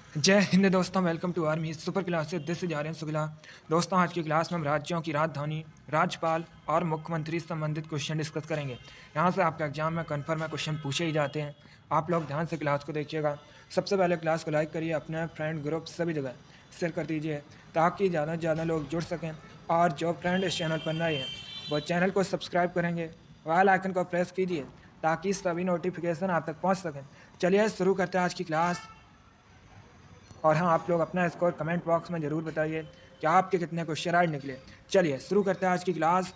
जय हिंद दोस्तों, welcome to army super classes. This is Aryan Shukla. दोस्तों, आज की क्लास में हम राज्यों की राजधानी, राज्यपाल और मुख्यमंत्री से संबंधित क्वेश्चन डिस्कस करेंगे। यहाँ से आपके एग्जाम में कन्फर्म है क्वेश्चन पूछे ही जाते हैं। आप लोग ध्यान से क्लास को देखिएगा। सबसे पहले क्लास को लाइक करिए, अपने फ्रेंड ग्रुप सभी जगह शेयर कर दीजिए ताकि ज़्यादा से ज़्यादा लोग जुड़ सकें। और जो फ्रेंड इस चैनल पर नए हैं वो चैनल को सब्सक्राइब करेंगे, बेल आइकन को प्रेस कीजिए ताकि सभी नोटिफिकेशन आप तक पहुँच सकें। चलिए शुरू करते हैं आज की क्लास। और हाँ, आप लोग अपना स्कोर कमेंट बॉक्स में ज़रूर बताइए कि आपके कितने क्वेश्चन राइट निकले। चलिए शुरू करते हैं आज की क्लास।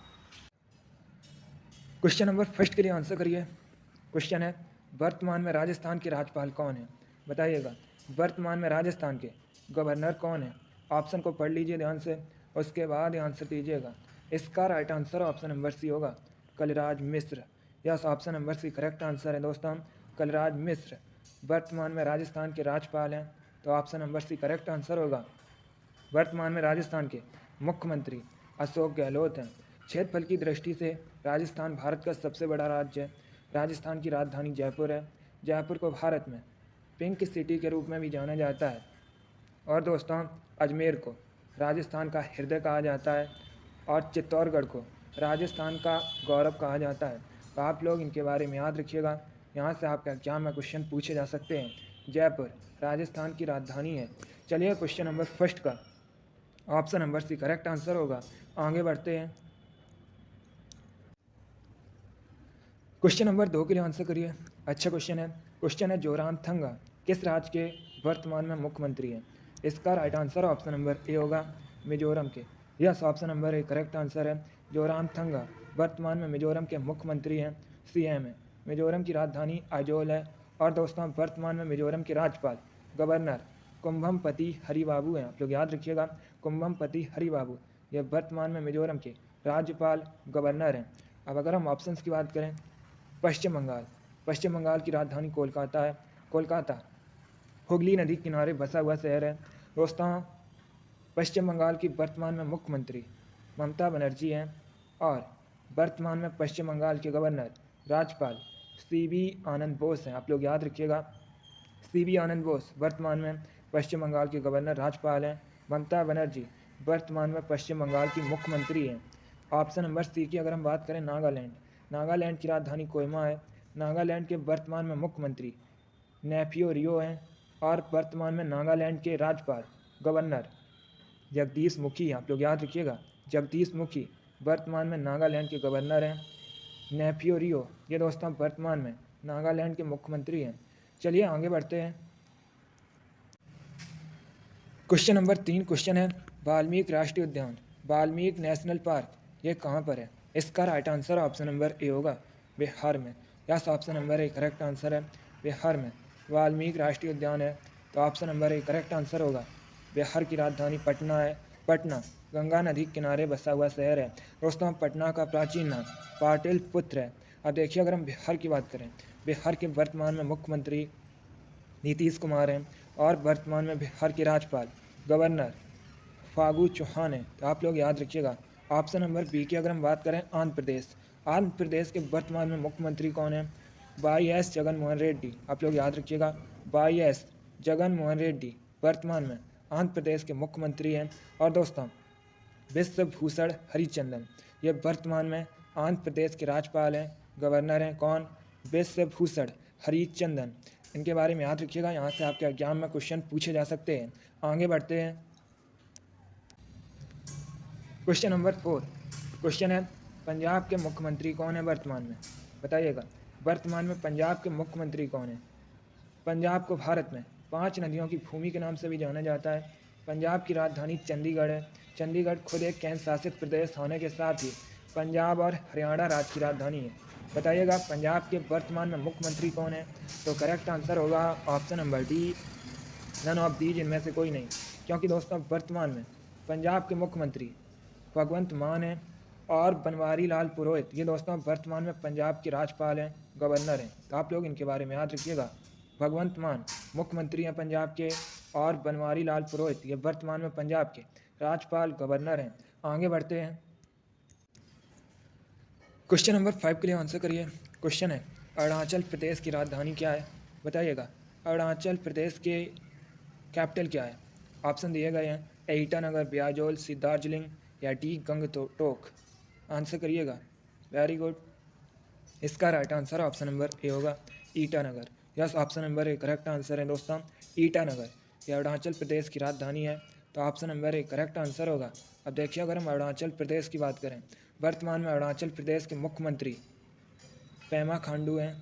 क्वेश्चन नंबर फर्स्ट के लिए आंसर करिए। क्वेश्चन है, वर्तमान में राजस्थान के राज्यपाल कौन है? बताइएगा, वर्तमान में राजस्थान के गवर्नर कौन है? ऑप्शन को पढ़ लीजिए ध्यान से, उसके बाद आंसर दीजिएगा। इसका right answer option number C होगा, Kalraj Mishra. Yes, option number C correct answer है दोस्तों, कलराज मिश्र वर्तमान में राजस्थान के राज्यपाल हैं। तो option number C correct answer होगा। वर्तमान में राजस्थान के मुख्यमंत्री अशोक गहलोत हैं। क्षेत्रफल की दृष्टि से राजस्थान भारत का सबसे बड़ा राज्य है। राजस्थान की राजधानी जयपुर है। जयपुर को भारत में पिंक सिटी के रूप में भी जाना जाता है। और दोस्तों, अजमेर को राजस्थान का हृदय कहा जाता है और चित्तौड़गढ़ को राजस्थान का गौरव कहा जाता है। तो आप लोग इनके बारे में याद रखिएगा, यहाँ से आपके एग्जाम में क्वेश्चन पूछे जा सकते हैं। जयपुर राजस्थान की राजधानी है। चलिए क्वेश्चन नंबर फर्स्ट का option number C correct answer होगा। आगे बढ़ते हैं। क्वेश्चन नंबर 2 के लिए आंसर करिए। अच्छा क्वेश्चन है। क्वेश्चन है, जोरामथंगा किस राज्य के वर्तमान में मुख्यमंत्री हैं? इसका right answer option number A होगा, मिजोरम के। Yes, option number A correct answer है। जोरामथंगा वर्तमान में मिजोरम के मुख्यमंत्री हैं, सीएम है। मिजोरम की राजधानी आइजोल है। और दोस्तों, वर्तमान में मिजोरम के राज्यपाल गवर्नर कुंभमपति हरिबाबू हैं। आप लोग याद रखिएगा, कुंभमपति हरिबाबू ये वर्तमान में मिजोरम के राज्यपाल गवर्नर हैं। अब अगर हम ऑप्शंस की बात करें, पश्चिम बंगाल, पश्चिम बंगाल की राजधानी कोलकाता है। कोलकाता हुगली नदी किनारे बसा हुआ शहर है। दोस्तों, पश्चिम बंगाल की वर्तमान में मुख्यमंत्री ममता बनर्जी हैं। और वर्तमान में पश्चिम बंगाल के गवर्नर राज्यपाल सीबी आनंद बोस हैं। आप लोग याद रखिएगा, सीबी आनंद बोस वर्तमान में पश्चिम बंगाल के गवर्नर राज्यपाल हैं। ममता बनर्जी वर्तमान में पश्चिम बंगाल की मुख्यमंत्री हैं। ऑप्शन नंबर सी की अगर हम बात करें, नागालैंड, नागालैंड की राजधानी कोहिमा है। नागालैंड के वर्तमान में मुख्यमंत्री नेफियो रियो हैं। और वर्तमान में नागालैंड के राज्यपाल गवर्नर जगदीश मुखी हैं। आप लोग याद रखिएगा, जगदीश मुखी वर्तमान में नागालैंड के गवर्नर हैं। नेफियो रियो ये दोस्तों वर्तमान में नागालैंड के मुख्यमंत्री हैं। चलिए आगे बढ़ते हैं। क्वेश्चन नंबर 3 क्वेश्चन है, वाल्मीकि राष्ट्रीय उद्यान, वाल्मीकि नेशनल पार्क ये कहाँ पर है? इसका right answer option number A होगा, बिहार में। Yes, option number A correct answer है, बिहार में वाल्मीकि राष्ट्रीय उद्यान है। तो option number A correct answer होगा। बिहार की राजधानी पटना है। पटना गंगा नदी के किनारे बसा हुआ शहर है। दोस्तों, पटना का प्राचीन नाम पाटलिपुत्र है। अब देखिए, अगर हम बिहार की बात करें, बिहार के वर्तमान में मुख्यमंत्री नीतीश कुमार हैं। और वर्तमान में बिहार के राज्यपाल गवर्नर फागू चौहान हैं। तो आप लोग याद रखिएगा, ऑप्शन नंबर बी की अगर हम बात करें, आंध्र प्रदेश, आंध्र प्रदेश के वर्तमान में मुख्यमंत्री कौन है? Y S Jagan Mohan Reddy. आप लोग याद रखिएगा, वाई एस जगन मोहन रेड्डी वर्तमान में आंध्र प्रदेश के मुख्यमंत्री हैं। और दोस्तों, विश्वभूषण हरिचंदन ये वर्तमान में आंध्र प्रदेश के राज्यपाल हैं, गवर्नर हैं। कौन? विश्वभूषण हरिचंदन। इनके बारे में याद रखिएगा, यहाँ से आपके एग्जाम में क्वेश्चन पूछे जा सकते हैं। आगे बढ़ते हैं। क्वेश्चन नंबर 4 क्वेश्चन है, पंजाब के मुख्यमंत्री कौन है वर्तमान में? बताइएगा, वर्तमान में पंजाब के मुख्यमंत्री कौन है? पंजाब को भारत में 5 नदियों की भूमि के नाम से भी जाना जाता है। पंजाब की राजधानी चंडीगढ़ है। चंडीगढ़ खुद एक केंद्र शासित प्रदेश होने के साथ ही पंजाब और हरियाणा राज्य की राजधानी है। बताइएगा, पंजाब के वर्तमान में मुख्यमंत्री कौन है? तो करेक्ट आंसर होगा option number D, none of these, इनमें से कोई नहीं। क्योंकि दोस्तों, वर्तमान में पंजाब के मुख्यमंत्री भगवंत मान हैं। और बनवारी लाल पुरोहित ये दोस्तों वर्तमान में पंजाब के राज्यपाल हैं, गवर्नर हैं। तो आप लोग इनके बारे में याद रखिएगा, भगवंत मान मुख्यमंत्री हैं पंजाब के। और बनवारी लाल पुरोहित ये वर्तमान में पंजाब के राज्यपाल गवर्नर हैं। आगे बढ़ते हैं। क्वेश्चन नंबर 5 के लिए आंसर करिए। क्वेश्चन है, अरुणाचल प्रदेश की राजधानी क्या है? बताइएगा, अरुणाचल प्रदेश के कैपिटल क्या है? ऑप्शन दिए गए हैं ईटानगर, ब्याजोल, दार्जिलिंग या डी गंगटोक। आंसर करिएगा। Very good. इसका right answer option number A होगा Itanagar. Yes, option number A correct answer है दोस्तों ईटानगर। यह अरुणाचल प्रदेश की राजधानी है, तो option number A correct answer होगा। अब देखिए, अगर हम अरुणाचल प्रदेश की बात करें, वर्तमान में अरुणाचल प्रदेश के मुख्यमंत्री पेमा खांडू हैं।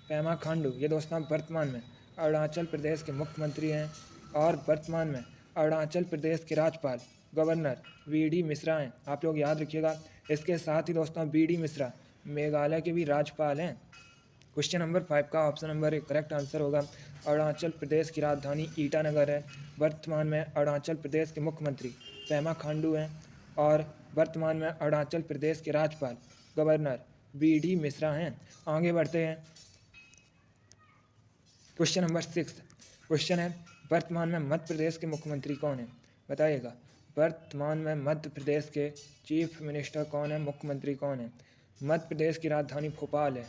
पेमा खांडू ये दोस्तों वर्तमान में अरुणाचल प्रदेश के मुख्यमंत्री हैं, और वर्तमान में अरुणाचल प्रदेश के राज्यपाल गवर्नर वी.डी. मिश्रा हैं। आप लोग याद रखिएगा। इसके साथ ही दोस्तों वी.डी. मिश्रा मेघालय के भी राज्यपाल हैं। क्वेश्चन नंबर 5 का ऑप्शन नंबर एक करेक्ट आंसर होगा। अरुणाचल प्रदेश की राजधानी ईटानगर है। वर्तमान में अरुणाचल प्रदेश के मुख्यमंत्री पेमा खांडू हैं, और वर्तमान में अरुणाचल प्रदेश के राज्यपाल गवर्नर वी.डी. मिश्रा हैं। आगे बढ़ते हैं। क्वेश्चन नंबर 6 क्वेश्चन है, वर्तमान में मध्य प्रदेश के मुख्यमंत्री कौन है? बताइएगा। वर्तमान में मध्य प्रदेश के चीफ मिनिस्टर कौन है, मुख्यमंत्री कौन है? मध्य प्रदेश की राजधानी भोपाल है।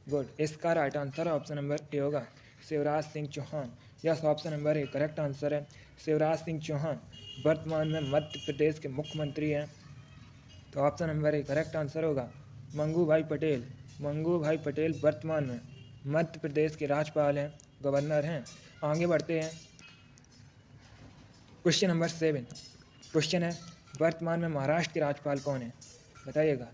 गुड। इसका right answer option number A होगा Shivraj Singh Chouhan. Yes, option number A correct answer है शिवराज सिंह चौहान वर्तमान में मध्य प्रदेश के मुख्यमंत्री हैं, तो option number A correct answer होगा मंगू भाई पटेल। मंगू भाई पटेल वर्तमान में मध्य प्रदेश के राज्यपाल हैं, गवर्नर हैं। आगे बढ़ते हैं। क्वेश्चन नंबर 7 क्वेश्चन है, वर्तमान में महाराष्ट्र के राज्यपाल कौन है? बताइएगा।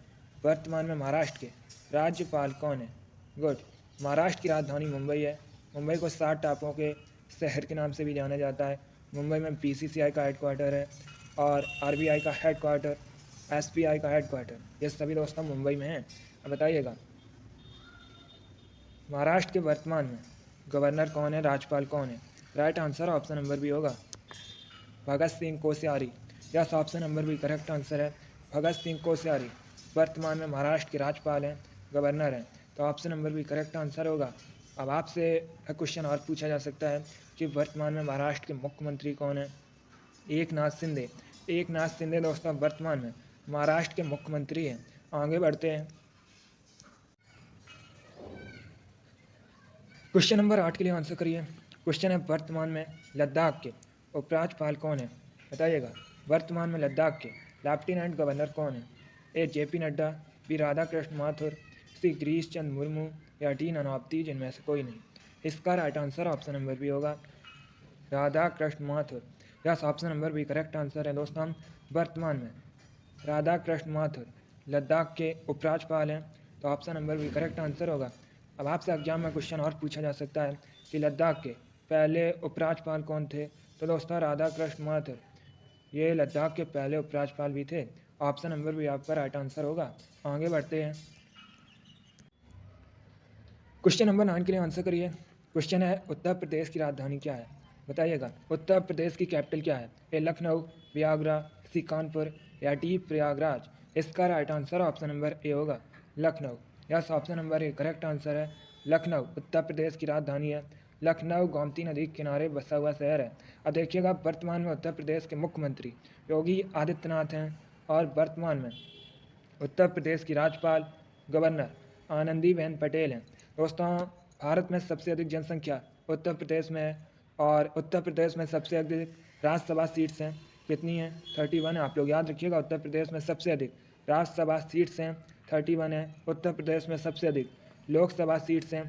वर्तमान में महाराष्ट्र के राज्यपाल कौन है? गुड। महाराष्ट्र की राजधानी मुंबई है। मुंबई को 7 टापुओं के शहर के नाम से भी जाना जाता है। मुंबई में बीसीसीआई का हेडक्वार्टर है, और आरबीआई का हेडक्वार्टर, एसबीआई का हेडक्वार्टर, ये सभी दोस्तों मुंबई में हैं। अब बताइएगा, महाराष्ट्र के वर्तमान में गवर्नर कौन है, राज्यपाल कौन है? Right answer option number B होगा Bhagat Singh Koshyari. Yes, option number B correct answer है भगत सिंह कोश्यारी वर्तमान में महाराष्ट्र के राज्यपाल हैं, गवर्नर हैं, तो option number B correct answer होगा। अब आपसे क्वेश्चन और पूछा जा सकता है कि वर्तमान में महाराष्ट्र के मुख्यमंत्री कौन है? एकनाथ शिंदे। एकनाथ शिंदे दोस्तों वर्तमान में महाराष्ट्र के मुख्यमंत्री हैं। आगे बढ़ते हैं। क्वेश्चन नंबर 8 के लिए आंसर करिए। क्वेश्चन है, वर्तमान में लद्दाख के उपराज्यपाल कौन है? बताइएगा। वर्तमान में लद्दाख के लेफ्टिनेंट गवर्नर कौन है? A JP Nadda, B Radhakrishna Mathur, C Girish Chandra Murmu या डी नानावती, जिनमें से कोई नहीं। इसका right answer option number B होगा Radhakrishna Mathur. Yes, option number B correct answer है दोस्तों। वर्तमान में राधाकृष्ण माथुर लद्दाख के उपराज्यपाल हैं, तो option number B correct answer होगा। अब आपसे एग्जाम में क्वेश्चन और पूछा जा सकता है कि लद्दाख के पहले उपराज्यपाल कौन थे? तो दोस्तों राधाकृष्ण माथुर ये लद्दाख के पहले उपराज्यपाल भी थे। ऑप्शन नंबर भी आपका राइट आंसर होगा। आगे बढ़ते हैं। क्वेश्चन नंबर 9 के लिए आंसर करिए। क्वेश्चन है, उत्तर प्रदेश की राजधानी क्या है? बताइएगा। उत्तर प्रदेश की कैपिटल क्या है? ए लखनऊ, प्रयागरा, सी कानपुर या डी प्रयागराज। इसका right answer option number A होगा Lucknow. Yes, option number A correct answer है लखनऊ उत्तर प्रदेश की राजधानी है। लखनऊ गोमती नदी के किनारे बसा हुआ शहर है। अब देखिएगा, वर्तमान में उत्तर प्रदेश के मुख्यमंत्री योगी आदित्यनाथ हैं, और वर्तमान में उत्तर प्रदेश की राज्यपाल गवर्नर आनंदीबेन पटेल हैं। दोस्तों, भारत में सबसे अधिक जनसंख्या उत्तर प्रदेश में है, और उत्तर प्रदेश में सबसे अधिक राज्यसभा सीट्स हैं। कितनी हैं? 31 है। आप लोग याद रखिएगा, उत्तर प्रदेश में सबसे अधिक राज्यसभा सीट्स हैं 31 है। उत्तर प्रदेश में सबसे अधिक लोकसभा सीट्स हैं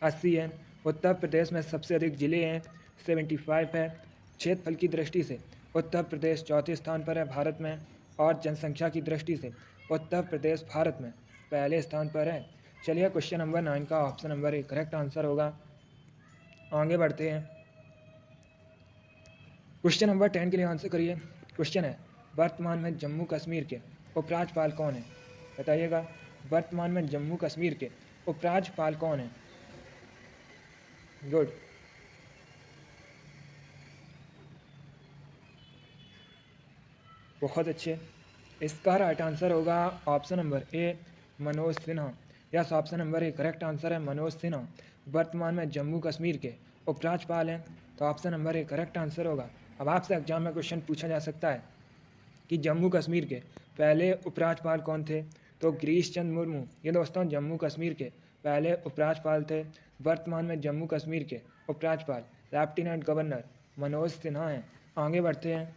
80 हैं। उत्तर प्रदेश में सबसे अधिक ज़िले हैं 75 है। क्षेत्रफल की दृष्टि से उत्तर प्रदेश चौथे स्थान पर है भारत में, और जनसंख्या की दृष्टि से उत्तर प्रदेश भारत में पहले स्थान पर है। चलिए, क्वेश्चन नंबर 9 का option number A correct answer होगा। आगे बढ़ते हैं। क्वेश्चन नंबर 10 के लिए आंसर करिए। क्वेश्चन है, वर्तमान में जम्मू कश्मीर के उपराज्यपाल कौन है? बताइएगा। वर्तमान में जम्मू कश्मीर के उपराज्यपाल कौन है? गुड। बहुत अच्छे। इसका राइट आंसर होगा option number A Manoj Sinha. Yes, option number A correct answer है मनोज सिन्हा वर्तमान में जम्मू कश्मीर के उपराज्यपाल हैं, तो option number A correct answer होगा। अब आपसे एग्जाम में क्वेश्चन पूछा जा सकता है कि जम्मू कश्मीर के पहले उपराज्यपाल कौन थे? तो गिरीश चंद्र मुर्मू ये दोस्तों जम्मू कश्मीर के पहले उपराज्यपाल थे। वर्तमान में जम्मू कश्मीर के उपराज्यपाल लेफ्टिनेंट गवर्नर मनोज सिन्हा हैं। आगे बढ़ते हैं।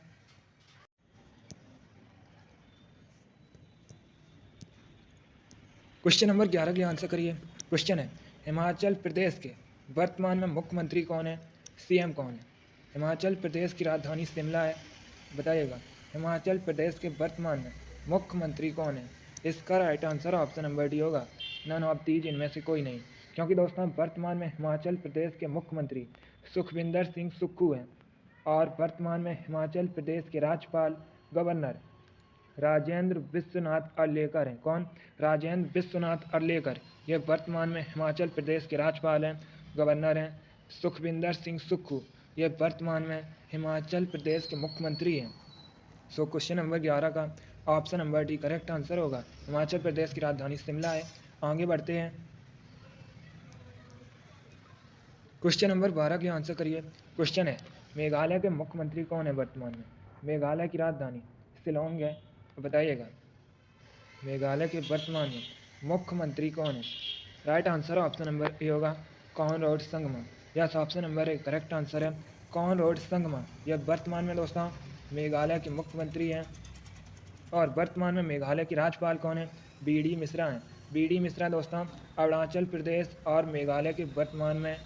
क्वेश्चन नंबर 11 के आंसर करिए। क्वेश्चन है, हिमाचल प्रदेश के वर्तमान में मुख्यमंत्री कौन है, सीएम कौन है? हिमाचल प्रदेश की राजधानी शिमला है। बताइएगा, हिमाचल प्रदेश के वर्तमान में मुख्यमंत्री कौन है? इसका right answer option number D होगा, नन ऑफ दीज, इनमें से कोई नहीं। क्योंकि दोस्तों वर्तमान में हिमाचल प्रदेश के मुख्यमंत्री सुखविंदर सिंह सुक्खू हैं और वर्तमान में हिमाचल प्रदेश के राज्यपाल गवर्नर राजेंद्र विश्वनाथ अर्लेकर हैं। कौन? राजेंद्र विश्वनाथ अर्लेकर। ये वर्तमान में हिमाचल प्रदेश के राज्यपाल हैं, गवर्नर हैं। सुखविंदर सिंह सुक्खू ये वर्तमान में हिमाचल प्रदेश के मुख्यमंत्री हैं। सो क्वेश्चन नंबर 11 का option number D correct answer होगा। हिमाचल प्रदेश की राजधानी शिमला है। आगे बढ़ते हैं। क्वेश्चन नंबर 12 के आंसर करिए। क्वेश्चन है, मेघालय के मुख्यमंत्री कौन है वर्तमान में? मेघालय की राजधानी शिलोंग है। बताइएगा, मेघालय के वर्तमान में मुख्यमंत्री कौन है? Right answer option number A होगा, Conrad Sangma. Yes, option number A correct answer है, कॉनराड संगमा। यह वर्तमान में दोस्तों मेघालय के मुख्यमंत्री हैं। और वर्तमान में मेघालय के राज्यपाल कौन है? बी.डी. मिश्रा हैं। बी.डी. मिश्रा दोस्तों अरुणाचल प्रदेश और मेघालय के वर्तमान में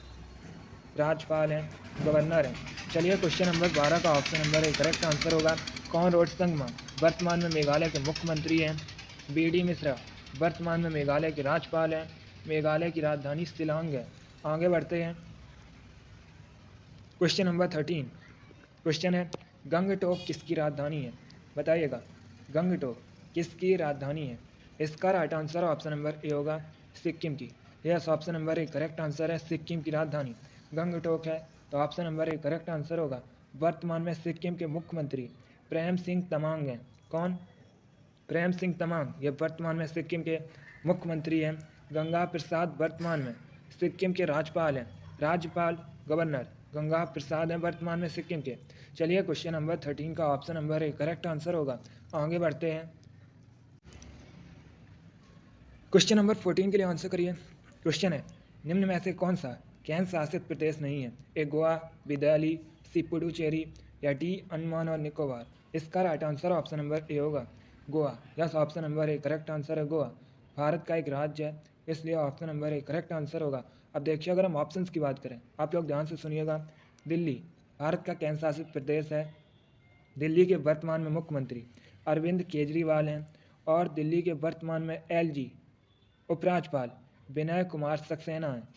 राज्यपाल हैं, गवर्नर हैं। चलिए, क्वेश्चन नंबर 12 का option number A correct answer होगा, कॉनराड संगमा वर्तमान में मेघालय के मुख्यमंत्री हैं। बी.डी. मिश्रा वर्तमान में मेघालय के राज्यपाल हैं। मेघालय की राजधानी शिलांग है। आगे बढ़ते हैं। Question number 13। क्वेश्चन है, गंगटोक किसकी राजधानी है? बताइएगा, गंगटोक किसकी राजधानी है? इसका right answer option number A होगा, सिक्किम की। Yes, option number A correct answer है, सिक्किम की राजधानी गंगटोक है। तो option number A correct answer होगा। वर्तमान में सिक्किम के मुख्यमंत्री प्रेम सिंह तमांग हैं। कौन? प्रेम सिंह तमांग ये वर्तमान में सिक्किम के मुख्यमंत्री हैं। गंगा प्रसाद वर्तमान में सिक्किम के राज्यपाल हैं। राज्यपाल गवर्नर गंगा प्रसाद हैं वर्तमान में सिक्किम के। चलिए, क्वेश्चन नंबर 13 का option number A correct answer होगा। आगे बढ़ते हैं। क्वेश्चन नंबर 14 के लिए आंसर करिए। क्वेश्चन है, निम्न में से कौन सा केंद्र शासित प्रदेश नहीं है? A Goa, B Delhi, C Puducherry या डी अंडमान और निकोबार? इसका right answer option number A होगा, Goa. Yes, option number A correct answer है, गोवा। भारत का एक राज्य है, इसलिए option number A correct answer होगा। अब देखिए, अगर हम ऑप्शंस की बात करें, आप लोग ध्यान से सुनिएगा। दिल्ली भारत का केंद्र शासित प्रदेश है। दिल्ली के वर्तमान में मुख्यमंत्री अरविंद केजरीवाल हैं और दिल्ली के वर्तमान में एलजी उपराज्यपाल विनय कुमार सक्सेना हैं।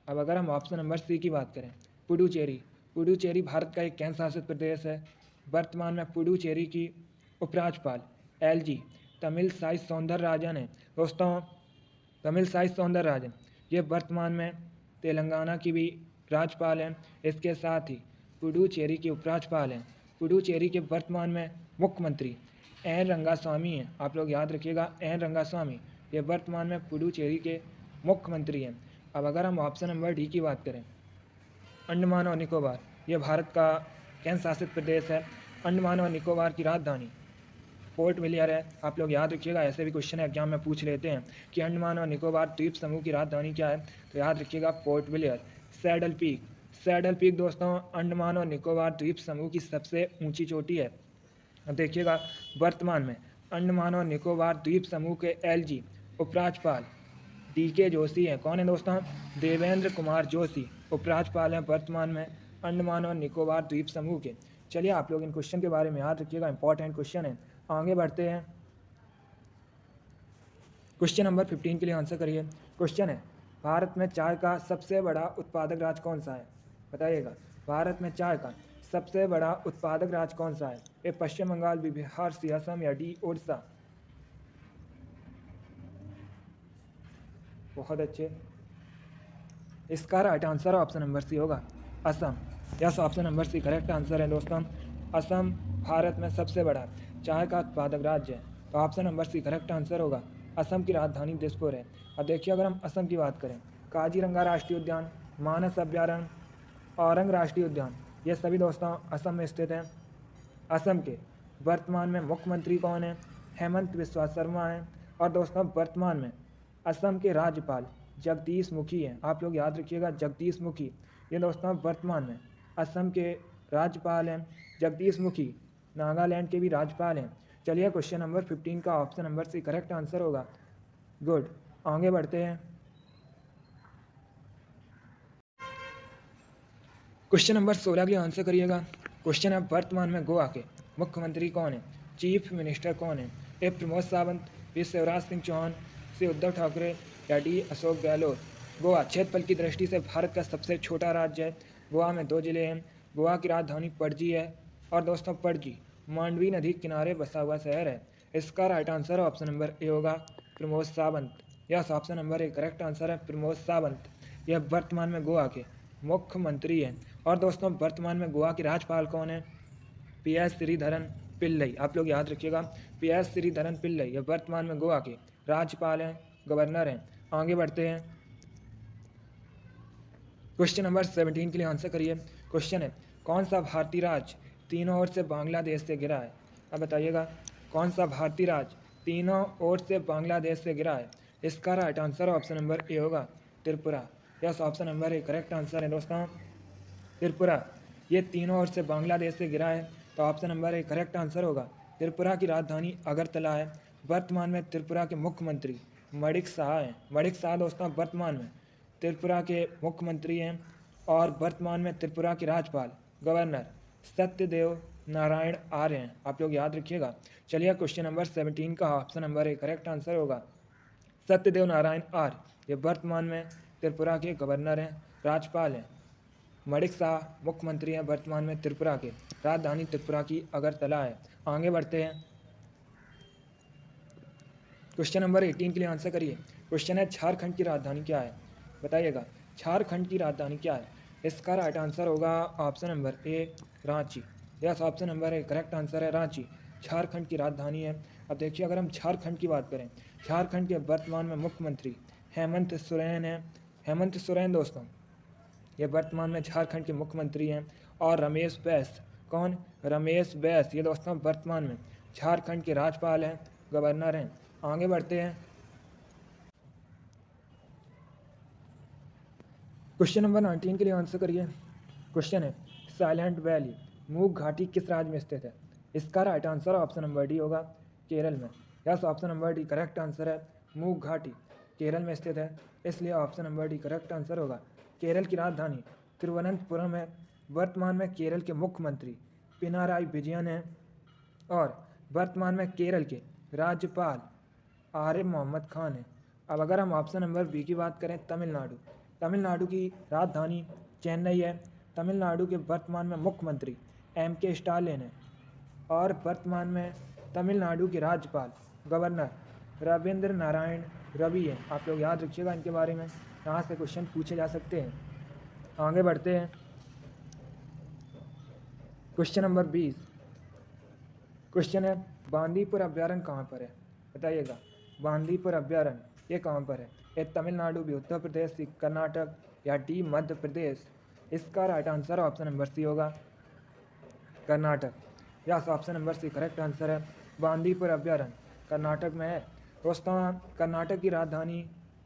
अब अगर हम ऑप्शन नंबर सी की बात करें, पुडुचेरी। पुडुचेरी भारत का एक केंद्र शासित प्रदेश है। वर्तमान में पुडुचेरी की उपराज्यपाल एलजी तमिल साई सौंदरराजन है। दोस्तों, तमिल साई सौंदरराजन ये वर्तमान में तेलंगाना की भी राज्यपाल हैं। इसके साथ ही पुडुचेरी के उपराज्यपाल हैं। पुडुचेरी के वर्तमान में मुख्यमंत्री एन रंगास्वामी हैं। आप लोग याद रखिएगा, एन रंगास्वामी ये वर्तमान में पुडुचेरी के मुख्यमंत्री हैं। अब अगर हम ऑप्शन नंबर डी की बात करें, अंडमान और निकोबार ये भारत का केंद्र शासित प्रदेश है। अंडमान और निकोबार की राजधानी पोर्ट विलियर है। आप लोग याद रखिएगा, ऐसे भी क्वेश्चन एग्जाम में पूछ लेते हैं कि अंडमान और निकोबार द्वीप समूह की राजधानी क्या है, तो याद रखिएगा पोर्ट विलियर। सैडल पीक, सैडल पीक दोस्तों अंडमान और निकोबार द्वीप समूह की सबसे ऊंची चोटी है। अब देखिएगा, वर्तमान में अंडमान और निकोबार द्वीप समूह के एलजी उपराज्यपाल DK जोशी हैं। कौन है दोस्तों? देवेंद्र कुमार जोशी उपराज्यपाल हैं वर्तमान में अंडमान और निकोबार द्वीप समूह के। चलिए, आप लोग इन क्वेश्चन के बारे में याद रखिएगा, इंपॉर्टेंट क्वेश्चन है। आगे बढ़ते हैं। क्वेश्चन नंबर 15 के लिए आंसर करिए। क्वेश्चन है, भारत में चाय का सबसे बड़ा उत्पादक राज्य कौन सा है? बताइएगा, भारत में चाय का सबसे बड़ा उत्पादक राज्य कौन सा है? A Paschim Bengal, B Bihar, C Assam या डी उड़ीसा? बहुत अच्छे, इसका right answer option number C होगा, Assam. Yes, option number C correct answer है दोस्तों। असम भारत में सबसे बड़ा चाय का उत्पादक राज्य है, तो option number C correct answer होगा। असम की राजधानी दिसपुर है। अब देखिए, अगर हम असम की बात करें, काजीरंगा राष्ट्रीय उद्यान, मानस अभ्यारण्य, औरंग राष्ट्रीय उद्यान ये सभी दोस्तों असम में स्थित हैं। असम के वर्तमान में मुख्यमंत्री कौन है? हेमंत बिस्वा शर्मा हैं। और दोस्तों वर्तमान में असम के राज्यपाल जगदीश मुखी हैं। आप लोग याद रखिएगा, जगदीश मुखी ये दोस्तों वर्तमान में असम के राज्यपाल हैं। जगदीश मुखी नागालैंड के भी राज्यपाल हैं। चलिए क्वेश्चन नंबर 15 का option number C correct answer होगा। गुड, आगे बढ़ते हैं। क्वेश्चन नंबर 16 के लिए आंसर करिएगा। क्वेश्चन है वर्तमान में गोवा के मुख्यमंत्री कौन है? चीफ मिनिस्टर कौन है? ए प्रमोद सावंत, बी शिवराज सिंह चौहान, सी उद्धव ठाकरे या डी अशोक गहलोत। गोवा क्षेत्रफल की दृष्टि से भारत का सबसे छोटा राज्य है। गोवा में 2 जिले हैं। गोवा की राजधानी पणजी है और दोस्तों पणजी मांडवी नदी किनारे बसा हुआ शहर है। इसका right answer option number A होगा Pramod Sawant. Yes, option number A correct answer है प्रमोद सावंत। यह वर्तमान में गोवा के मुख्यमंत्री हैं। और दोस्तों वर्तमान में गोवा के राज्यपाल कौन है? पी.एस. श्रीधरन पिल्लई। आप लोग याद रखिएगा, पी.एस. श्रीधरन पिल्लई ये वर्तमान में गोवा के राज्यपाल हैं, गवर्नर हैं। आगे बढ़ते हैं। क्वेश्चन नंबर 17 के लिए आंसर करिए। क्वेश्चन है कौन सा भारतीय राज्य तीनों ओर से बांग्लादेश से घिरा है? अब बताइएगा कौन सा भारतीय राज्य तीनों ओर से बांग्लादेश से घिरा है? इसका right answer option number A होगा Tripura. Yes, option number A correct answer है दोस्तों त्रिपुरा। ये तीनों ओर से बांग्लादेश से घिरा है, तो option number A correct answer होगा। त्रिपुरा की राजधानी अगरतला है। वर्तमान में त्रिपुरा के मुख्यमंत्री मणिक शाह हैं। मणिक शाह दोस्तों वर्तमान में त्रिपुरा के मुख्यमंत्री हैं और वर्तमान में त्रिपुरा के राज्यपाल गवर्नर सत्यदेव नारायण आर्य हैं। आप लोग याद रखिएगा। चलिए क्वेश्चन नंबर 17 का option number A correct answer होगा सत्यदेव नारायण आर्य। ये वर्तमान में त्रिपुरा के गवर्नर हैं, राज्यपाल हैं। मणिक शाह मुख्यमंत्री हैं वर्तमान में त्रिपुरा के। राजधानी त्रिपुरा की अगरतला है। आगे बढ़ते हैं। क्वेश्चन नंबर 18 के लिए आंसर करिए। क्वेश्चन है झारखंड की राजधानी क्या है? बताइएगा झारखंड की राजधानी क्या है? इसका राइट आंसर होगा option number A Ranchi. Yes, option number A correct answer है रांची झारखंड की राजधानी है। अब देखिए अगर हम झारखंड की बात करें, झारखंड के वर्तमान में मुख्यमंत्री हेमंत सोरेन हैं। हेमंत सोरेन दोस्तों ये वर्तमान में झारखंड के मुख्यमंत्री हैं। और रमेश बैस, कौन? रमेश बैस ये दोस्तों वर्तमान में झारखंड के राज्यपाल हैं, गवर्नर हैं। आगे बढ़ते हैं। क्वेश्चन नंबर 19 के लिए आंसर करिए। क्वेश्चन है साइलेंट वैली मूक घाटी किस राज्य में स्थित है? इसका right answer option number D होगा केरल में। Yes, option number D correct answer है। मूक घाटी केरल में स्थित है, इसलिए option number D correct answer होगा। केरल की राजधानी तिरुवनंतपुरम है। वर्तमान में केरल के मुख्यमंत्री पिनाराई विजयन हैं और वर्तमान में केरल के राज्यपाल आरिफ मोहम्मद खान हैं। अब अगर हम ऑप्शन नंबर बी की बात करें, तमिलनाडु, तमिलनाडु की राजधानी चेन्नई है। तमिलनाडु के वर्तमान में मुख्यमंत्री M.K. स्टालिन हैं और वर्तमान में तमिलनाडु के राज्यपाल गवर्नर रविंद्र नारायण रवि हैं। आप लोग याद रखिएगा इनके बारे में, यहाँ से क्वेश्चन पूछे जा सकते हैं। आगे बढ़ते हैं। Question number 20। क्वेश्चन है बांदीपुर अभ्यारण्य कहाँ पर है? बताइएगा बांदीपुर अभ्यारण्य ये कहाँ पर है? ये तमिलनाडु भी, उत्तर प्रदेश, कर्नाटक या डी मध्य प्रदेश? इसका right answer option number C होगा Karnataka. Yes, option number C correct answer है। बांदीपुर अभ्यारण्य कर्नाटक में है। दोस्तों कर्नाटक की राजधानी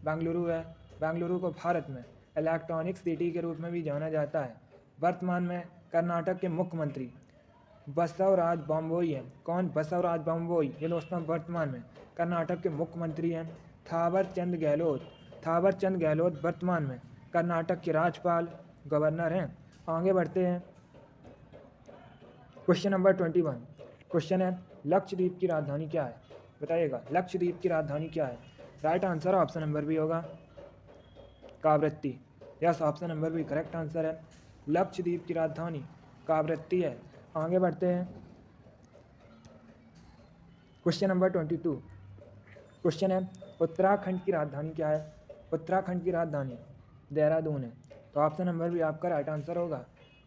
बेंगलुरु है। बेंगलुरु को भारत में इलेक्ट्रॉनिक सिटी के रूप में भी जाना जाता है। वर्तमान में कर्नाटक के मुख्यमंत्री बसवराज बोम्मई हैं। कौन? बसवराज बोम्मई ये दोस्तों वर्तमान में कर्नाटक के मुख्यमंत्री हैं। थावरचंद गहलोत, थावरचंद गहलोत वर्तमान में कर्नाटक के राज्यपाल गवर्नर हैं। आगे बढ़ते हैं। Question number 21। क्वेश्चन है लक्षद्वीप की राजधानी क्या है? बताइएगा लक्षद्वीप की राजधानी क्या है? Right answer option number B होगा Kavaratti. Yes, option number B correct answer है। लक्षद्वीप की राजधानी कावरत्ती है। आगे बढ़ते हैं। Question number 22। क्वेश्चन है उत्तराखंड की राजधानी क्या है? उत्तराखंड की राजधानी देहरादून है, तो ऑप्शन नंबर भी आपका राइट आंसर होगा।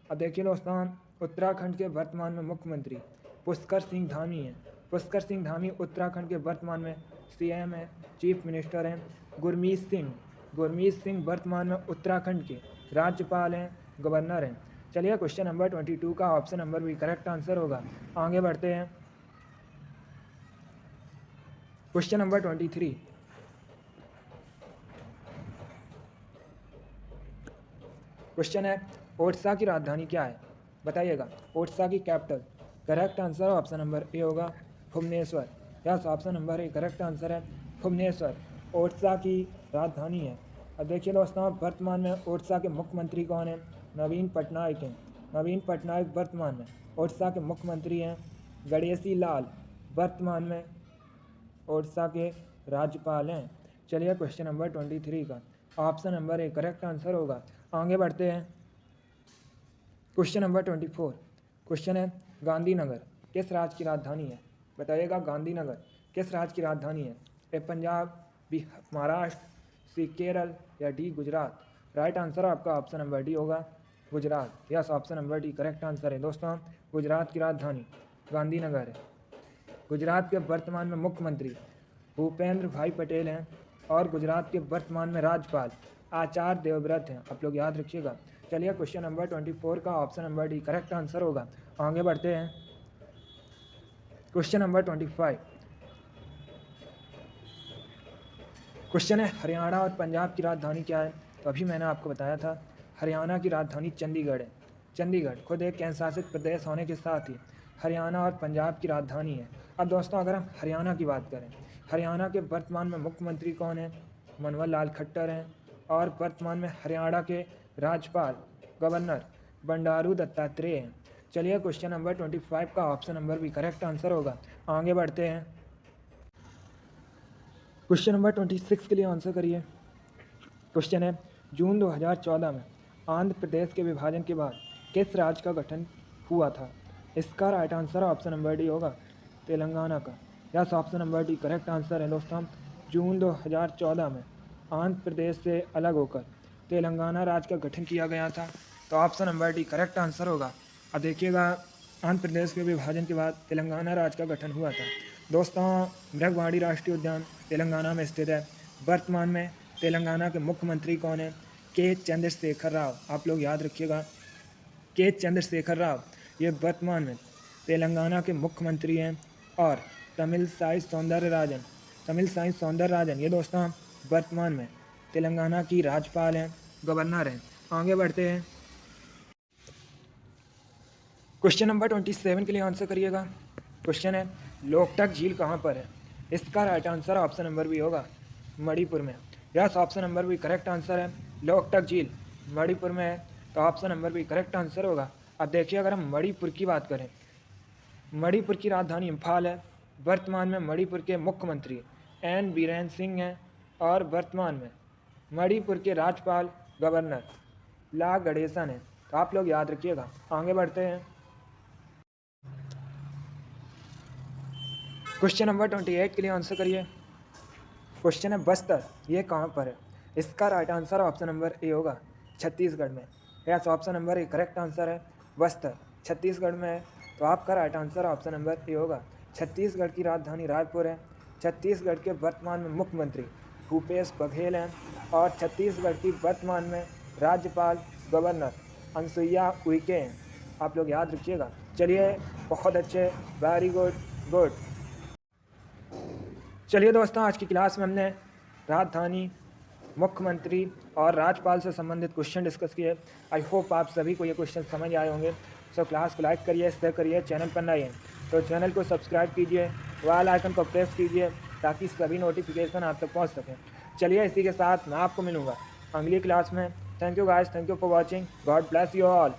अब देखिए दोस्तों उत्तराखंड के वर्तमान में मुख्यमंत्री पुष्कर सिंह धामी हैं। पुष्कर सिंह धामी उत्तराखंड के वर्तमान में CM हैं, चीफ मिनिस्टर हैं। गुरमीत सिंह वर्तमान में उत्तराखंड के राज्यपाल हैं, गवर्नर हैं। चलिए क्वेश्चन नंबर 22 का ऑप्शन नंबर भी करेक्ट आंसर होगा। आगे बढ़ते हैं। Question number 23। क्वेश्चन है ओडिशा की राजधानी क्या है? बताइएगा ओडिशा की capital. Correct answer option number A होगा Bhubaneswar. Yes, option number A correct answer है भुवनेश्वर, ओडिशा की राजधानी है। अब देखिए दोस्तों, वर्तमान में ओडिशा के मुख्यमंत्री कौन है? नवीन पटनायक हैं। नवीन पटनायक वर्तमान में ओडिशा के मुख्यमंत्री हैं। गणेशी लाल वर्तमान में ओडिशा के राज्यपाल हैं। चलिए क्वेश्चन नंबर 23 का option number A correct answer होगा। आगे बढ़ते हैं। क्वेश्चन नंबर 24 क्वेश्चन है गांधीनगर किस राज्य की राजधानी है? बताइएगा गांधीनगर किस राज्य की राजधानी है? ए पंजाब, बी महाराष्ट्र, सी केरल या डी गुजरात? राइट आंसर आपका ऑप्शन नंबर डी होगा Gujarat. Yes, option number D correct answer है दोस्तों। गुजरात की राजधानी गांधीनगर है। गुजरात के वर्तमान में मुख्यमंत्री भूपेंद्र भाई पटेल हैं और गुजरात के वर्तमान में राज्यपाल आचार्य देवव्रत हैं। आप लोग याद रखिएगा। चलिए क्वेश्चन नंबर 24 का option number D correct answer होगा। आगे बढ़ते हैं। क्वेश्चन नंबर 25 क्वेश्चन है हरियाणा और पंजाब की राजधानी क्या है? तो अभी मैंने आपको बताया था हरियाणा की राजधानी चंडीगढ़ है। चंडीगढ़ खुद एक केंद्र शासित प्रदेश होने के साथ ही हरियाणा और पंजाब की राजधानी है। अब दोस्तों अगर हम हरियाणा की बात करें, हरियाणा के वर्तमान में मुख्यमंत्री कौन है? मनोहर लाल खट्टर हैं और वर्तमान में हरियाणा के राज्यपाल गवर्नर बंडारू दत्तात्रेय हैं। चलिए क्वेश्चन नंबर 25 का ऑप्शन नंबर भी करेक्ट आंसर होगा। आगे बढ़ते हैं। क्वेश्चन नंबर 26 के लिए आंसर करिए। क्वेश्चन है जून 2014 में आंध्र प्रदेश के विभाजन के बाद किस राज्य का गठन हुआ था? इसका right answer option number D होगा तेलंगाना का। Yes, option number D correct answer है दोस्तों। जून 2014 में आंध्र प्रदेश से अलग होकर तेलंगाना राज्य का गठन किया गया था। तो option number D correct answer होगा। अब देखिएगा आंध्र प्रदेश के विभाजन के बाद तेलंगाना राज्य का गठन हुआ था। दोस्तों मृगवाड़ी राष्ट्रीय उद्यान तेलंगाना में स्थित है। वर्तमान में तेलंगाना के मुख्यमंत्री कौन है? के चंद्रशेखर राव। आप लोग याद रखिएगा के चंद्रशेखर राव ये वर्तमान में तेलंगाना के मुख्यमंत्री हैं। और तमिलसाई सौंदरराजन ये दोस्तों वर्तमान में तेलंगाना की राज्यपाल हैं, गवर्नर हैं। आगे बढ़ते हैं। क्वेश्चन नंबर 27 के लिए आंसर करिएगा। क्वेश्चन है लोकटक झील कहाँ पर है? इसका right answer option number B होगा मणिपुर में। Yes, option number B correct answer है। लोकटक झील मणिपुर में है। तो option number B correct answer होगा। अब देखिए अगर हम मणिपुर की बात करें, मणिपुर की राजधानी इम्फाल है। वर्तमान में मणिपुर के मुख्यमंत्री एन बीरेन सिंह हैं और वर्तमान में मणिपुर के राज्यपाल गवर्नर ला गणेशन हैं। तो आप लोग याद रखिएगा। आगे बढ़ते हैं। क्वेश्चन नंबर 28 के लिए आंसर करिए। क्वेश्चन है बस्तर ये कहाँ पर है? इसका right answer option number A होगा छत्तीसगढ़ में। Yes, option number A correct answer है। बस्तर छत्तीसगढ़ में है। तो आपका right answer option number A होगा। छत्तीसगढ़ की राजधानी रायपुर है। छत्तीसगढ़ के वर्तमान में मुख्यमंत्री भूपेश बघेल हैं और छत्तीसगढ़ की वर्तमान में राज्यपाल गवर्नर अनुसुईया उइके हैं। आप लोग याद रखिएगा। चलिए बहुत अच्छे, वेरी गुड गुड। चलिए दोस्तों आज की क्लास में हमने राजधानी, मुख्यमंत्री और राज्यपाल से संबंधित क्वेश्चन डिस्कस किए। आई होप आप सभी को ये क्वेश्चन समझ आए होंगे। सो क्लास को लाइक करिए, शेयर करिए, चैनल पर नए हैं तो चैनल को सब्सक्राइब कीजिए, बेल आइकन को प्रेस कीजिए ताकि सभी नोटिफिकेशन आप तक पहुंच सकें। चलिए इसी के साथ मैं आपको मिलूँगा अगली क्लास में। Thank you guys, thank you for watching. God bless you all.